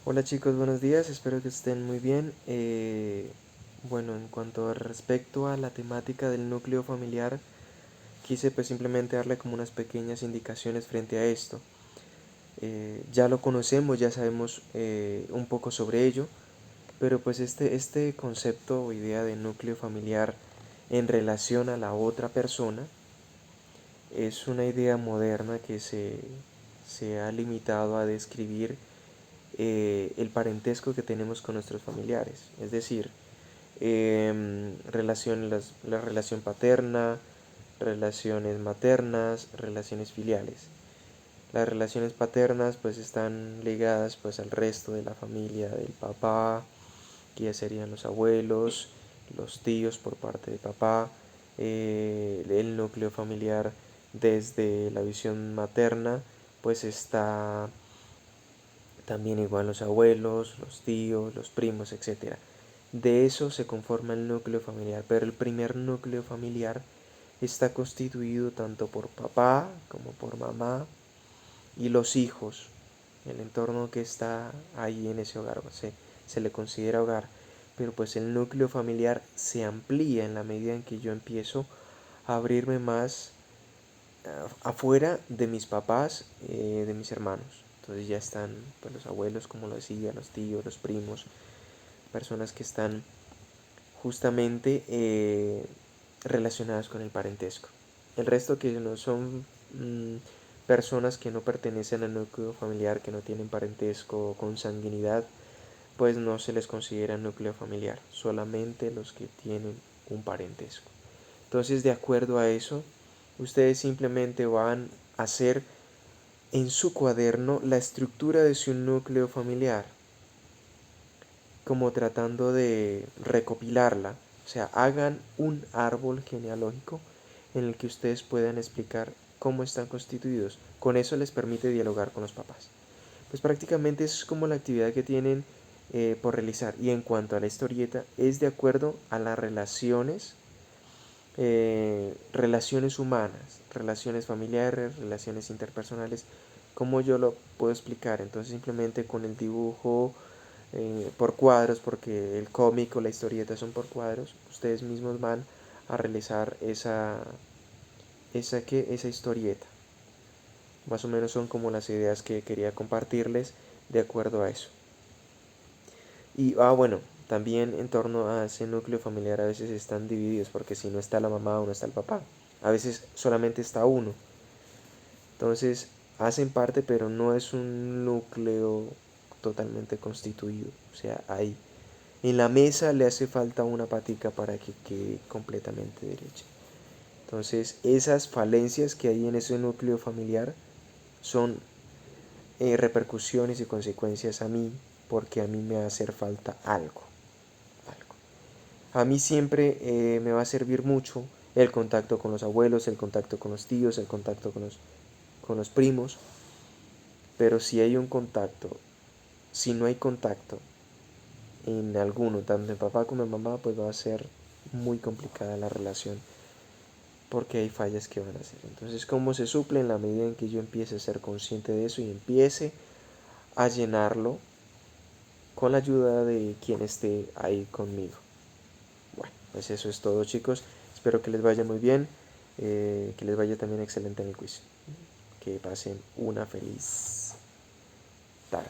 Hola chicos, buenos días, espero que estén muy bien. Bueno, en cuanto a respecto a la temática del núcleo familiar, quise pues simplemente darle como unas pequeñas indicaciones frente a esto. Ya lo conocemos, ya sabemos un poco sobre ello, pero pues este concepto o idea de núcleo familiar en relación a la otra persona es una idea moderna que se ha limitado a describir el parentesco que tenemos con nuestros familiares, es decir, la relación paterna, relaciones maternas, relaciones filiales. Las relaciones paternas pues están ligadas pues al resto de la familia del papá, que ya serían los abuelos, los tíos por parte de papá, el núcleo familiar desde la visión materna pues está también igual los abuelos, los tíos, los primos, etcétera. De eso se conforma el núcleo familiar, pero el primer núcleo familiar está constituido tanto por papá como por mamá y los hijos, el entorno que está ahí en ese hogar, se le considera hogar, pero pues el núcleo familiar se amplía en la medida en que yo empiezo a abrirme más afuera de mis papás, de mis hermanos. Entonces ya están pues, los abuelos, como lo decía, los tíos, los primos, personas que están justamente relacionadas con el parentesco. El resto que no son personas que no pertenecen al núcleo familiar, que no tienen parentesco con sanguinidad, pues no se les considera núcleo familiar, solamente los que tienen un parentesco. Entonces, de acuerdo a eso, ustedes simplemente van a hacer en su cuaderno la estructura de su núcleo familiar, como tratando de recopilarla. O sea, hagan un árbol genealógico en el que ustedes puedan explicar cómo están constituidos. Con eso les permite dialogar con los papás. Pues prácticamente eso es como la actividad que tienen por realizar. Y en cuanto a la historieta, es de acuerdo a las relaciones humanas, relaciones familiares, relaciones interpersonales, como yo lo puedo explicar. Entonces simplemente con el dibujo por cuadros, porque el cómic o la historieta son por cuadros, ustedes mismos van a realizar esa historieta. Más o menos son como las ideas que quería compartirles de acuerdo a eso. Y bueno, también en torno a ese núcleo familiar a veces están divididos, porque si no está la mamá o no está el papá, a veces solamente está uno. Entonces hacen parte, pero no es un núcleo totalmente constituido. O sea, hay en la mesa le hace falta una patica para que quede completamente derecha. Entonces, esas falencias que hay en ese núcleo familiar son repercusiones y consecuencias a mí, porque a mí me va a hacer falta algo. A mí siempre me va a servir mucho el contacto con los abuelos, el contacto con los tíos, el contacto con los primos, pero si hay un contacto, si no hay contacto en alguno, tanto en papá como en mamá, pues va a ser muy complicada la relación porque hay fallas que van a hacer. Entonces, ¿cómo se suple? En la medida en que yo empiece a ser consciente de eso y empiece a llenarlo con la ayuda de quien esté ahí conmigo. Bueno, pues eso es todo, chicos. Espero que les vaya muy bien, que les vaya también excelente en el quiz. Que pasen una feliz tarde.